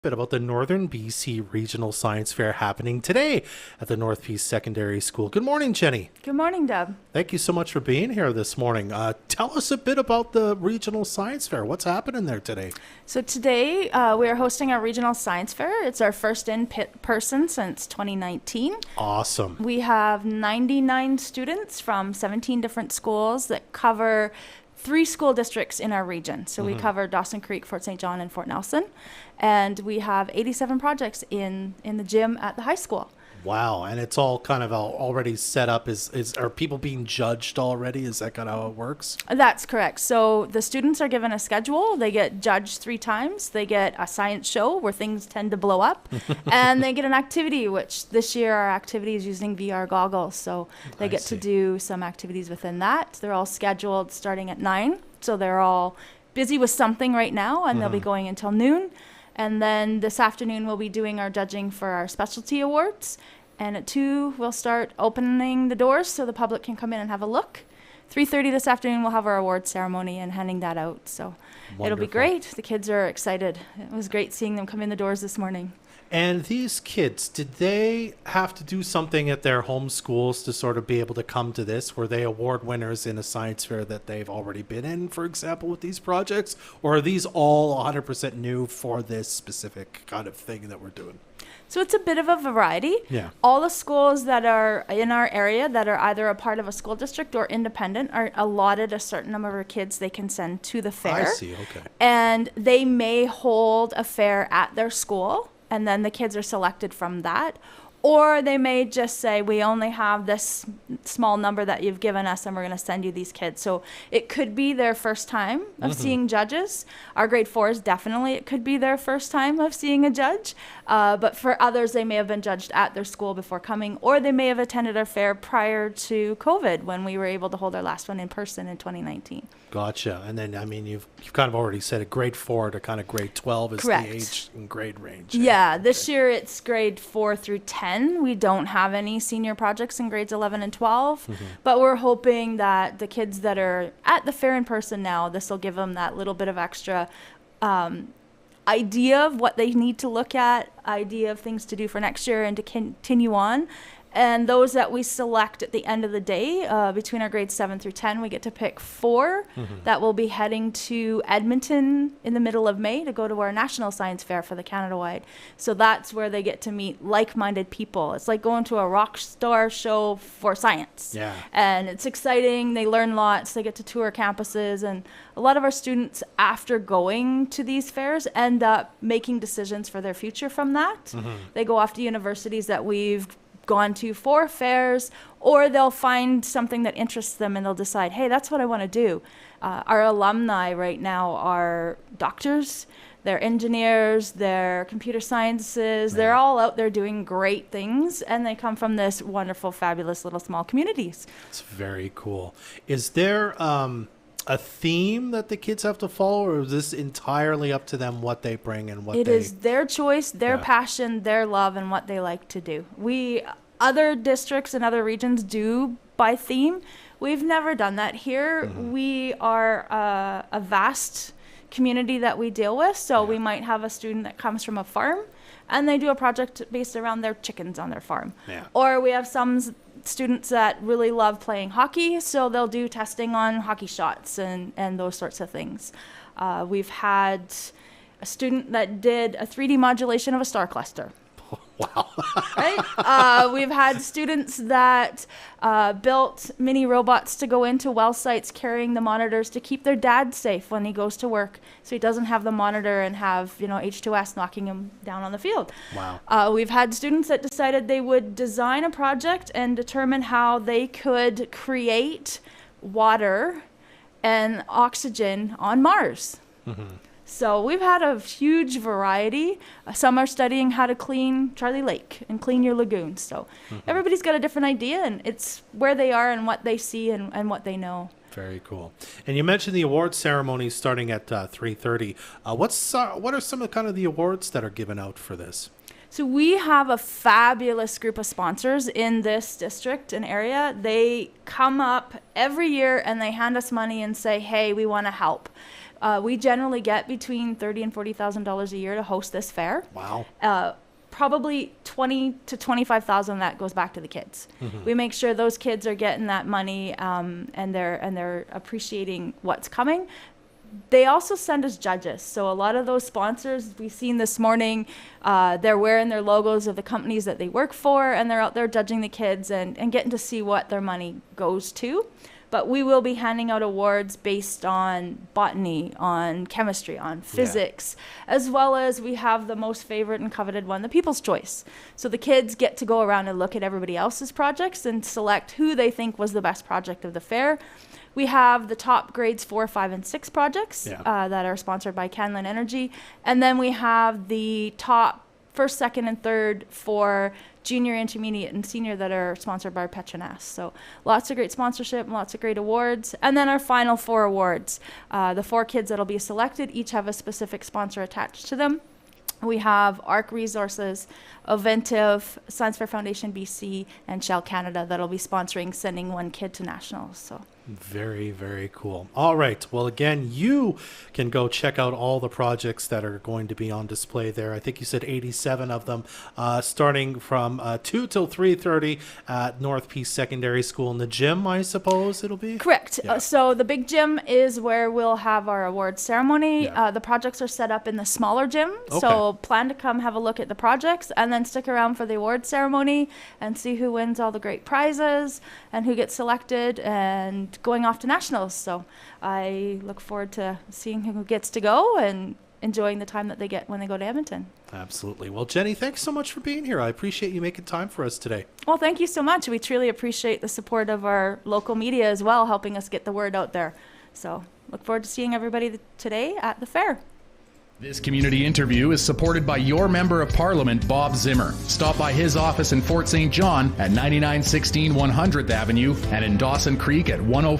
Bit about the Northern BC Regional Science Fair happening today at the North Peace Secondary School. Good morning, Jenny. Good morning, Deb. Thank you so much for being here this morning. Tell us a bit about the Regional Science Fair. What's happening there today? So today we are hosting our Regional Science Fair. It's our first in-person since 2019. Awesome. We have 99 students from 17 different schools that cover 3 school districts in our region. So we cover Dawson Creek, Fort St. John, and Fort Nelson. And we have 87 projects in the gym at the high school. Wow. And it's all kind of already set up. Are people being judged already? Is that kind of how it works? That's correct. So the students are given a schedule. They get judged 3 times. They get a science show where things tend to blow up. And they get an activity, which this year our activity is using VR goggles. So they get to do some activities within that. They're all scheduled starting at 9. So they're all busy with something right now, and they'll be going until noon. And then this afternoon, we'll be doing our judging for our specialty awards. And at 2, we'll start opening the doors so the public can come in and have a look. 3:30 this afternoon, we'll have our award ceremony and handing that out. So It'll be great. The kids are excited. It was great seeing them come in the doors this morning. And these kids, did they have to do something at their home schools to sort of be able to come to this? Were they award winners in a science fair that they've already been in, for example, with these projects? Or are these all 100% new for this specific kind of thing that we're doing? So it's a bit of a variety. Yeah. All the schools that are in our area that are either a part of a school district or independent are allotted a certain number of kids they can send to the fair. I see, okay. And they may hold a fair at their school, and then the kids are selected from that. Or they may just say, we only have this small number that you've given us, and we're going to send you these kids. So it could be their first time of seeing judges. Our grade 4s, definitely, it could be their first time of seeing a judge. But for others, they may have been judged at their school before coming, or they may have attended our fair prior to COVID when we were able to hold our last one in person in 2019. Gotcha. And then, I mean, you've kind of already said it, grade 4 to kind of grade 12 is Correct. the age and grade range. Yeah, this year it's grade 4 through 10. We don't have any senior projects in grades 11 and 12, but we're hoping that the kids that are at the fair in person now, this will give them that little bit of extra idea of what they need to look at, idea of things to do for next year and to continue on. And those that we select at the end of the day, between our grades 7 through 10, we get to pick 4 that will be heading to Edmonton in the middle of May to go to our National Science Fair for the Canada-wide. So that's where they get to meet like-minded people. It's like going to a rock star show for science. Yeah. And it's exciting. They learn lots. They get to tour campuses. And a lot of our students, after going to these fairs, end up making decisions for their future from that. They go off to universities that we've gone to for fairs, or they'll find something that interests them and they'll decide, hey, that's what I want to do. Our alumni right now are doctors, they're engineers, they're computer sciences, they're all out there doing great things, and they come from this wonderful, fabulous little small communities. It's very cool. Is there a theme that the kids have to follow, or is this entirely up to them what they bring and what It is their choice, their passion, their love, and what they like to do. Other districts and other regions do by theme. We've never done that here. We are a vast community that we deal with, so we might have a student that comes from a farm and they do a project based around their chickens on their farm. Or we have some students that really love playing hockey, so they'll do testing on hockey shots and those sorts of things. We've had a student that did a 3D modulation of a star cluster. Wow. Right? We've had students that built mini robots to go into well sites carrying the monitors to keep their dad safe when he goes to work, so he doesn't have the monitor and have H2S knocking him down on the field. Wow. We've had students that decided they would design a project and determine how they could create water and oxygen on Mars. So we've had a huge variety. Some are studying how to clean Charlie Lake and clean your lagoons. So everybody's got a different idea, and it's where they are and what they see and what they know. Very cool. And you mentioned the award ceremony starting at 3:30. What are some of the awards that are given out for this? So we have a fabulous group of sponsors in this district and area. They come up every year and they hand us money and say, hey, we want to help. We generally get between $30,000 and $40,000 a year to host this fair. Wow. Probably 20 to 25,000 that goes back to the kids. We make sure those kids are getting that money, and they're appreciating what's coming. They also send us judges. So a lot of those sponsors we've seen this morning, they're wearing their logos of the companies that they work for, and they're out there judging the kids and getting to see what their money goes to. But we will be handing out awards based on botany, on chemistry, on physics, as well as we have the most favorite and coveted one, the People's Choice. So the kids get to go around and look at everybody else's projects and select who they think was the best project of the fair. We have the top grades 4, 5, and 6 projects that are sponsored by Canlin Energy. And then we have the top first, second, and third for junior, intermediate, and senior that are sponsored by Petronas. So lots of great sponsorship and lots of great awards. And then our final 4 awards. The 4 kids that'll be selected each have a specific sponsor attached to them. We have ARC Resources, Oventive, Science Fair Foundation BC, and Shell Canada that'll be sponsoring sending 1 kid to nationals. So very, very cool. All right. Well, again, you can go check out all the projects that are going to be on display there. I think you said 87 of them, starting from 2 till 3:30 at North Peace Secondary School in the gym, I suppose it'll be? Correct. Yeah. So the big gym is where we'll have our awards ceremony. The projects are set up in the smaller gym. Okay. So plan to come have a look at the projects and then stick around for the awards ceremony and see who wins all the great prizes and who gets selected and going off to nationals. So I look forward to seeing who gets to go and enjoying the time that they get when they go to Edmonton. Absolutely. Well, Jenny, thanks so much for being here. I appreciate you making time for us today. Well, thank you so much. We truly appreciate the support of our local media as well, helping us get the word out there. So look forward to seeing everybody today at the fair. This community interview is supported by your Member of Parliament, Bob Zimmer. Stop by his office in Fort St. John at 9916 100th Avenue and in Dawson Creek at 105